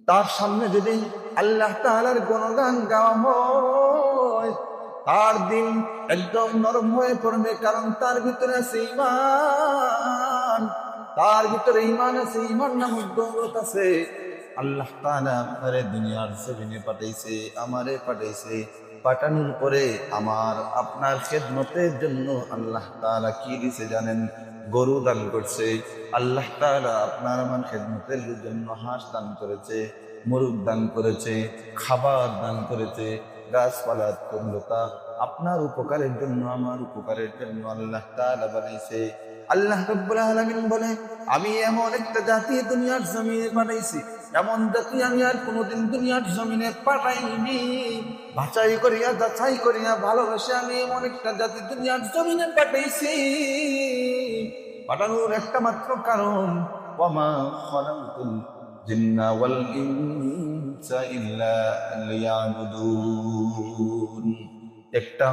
তার সামনে যদি আল্লাহ তাআলার গুণগান গাওয়া হয়, তার দিন একদম নরম হয়ে পড়বে, কারণ তার ভিতরে আছে ঈমান। তার ভিতরে ঈমান আছে, ঈমান নামক দৌলত আছে। আল্লাহ তাআলা আপনারে দুনিয়ার জমিনে পাঠাইছে, আমারে পাঠাইছে। পাঠানোর পরে আমার আপনার খেদমতের জন্য আল্লাহ তাআলা কি দিছে জানেন? গরু দান করছে। আল্লাহ তাআলা আপনার আমার খেদমতের জন্য হাঁস দান করেছে, মুরগ দান করেছে, খাবার দান করেছে, গাছপালা তরুলতা আপনার উপকারের জন্য, আমার উপকারের জন্য আল্লাহ তাআলা বানাইছে। আল্লাহ রাব্বুল আলামিন বলে, আমি এমন একটা জাতি দুনিয়ার জমিনে পাঠাইছি, এমন জাতি আমি আর কোনোদিন দুনিয়ার জমিনে পাঠাইনি। বাছাই করিয়া যাচাই করিয়া ভালোবেসে আমি এমন একটা জাতি দুনিয়ার জমিনে পাঠাইছি। পাঠানোর একটা মাত্র কারণ, ওয়ামা খালাকুল জিন্না ওয়াল ইনসা ইল্লা লিয়াবুদুন। একটা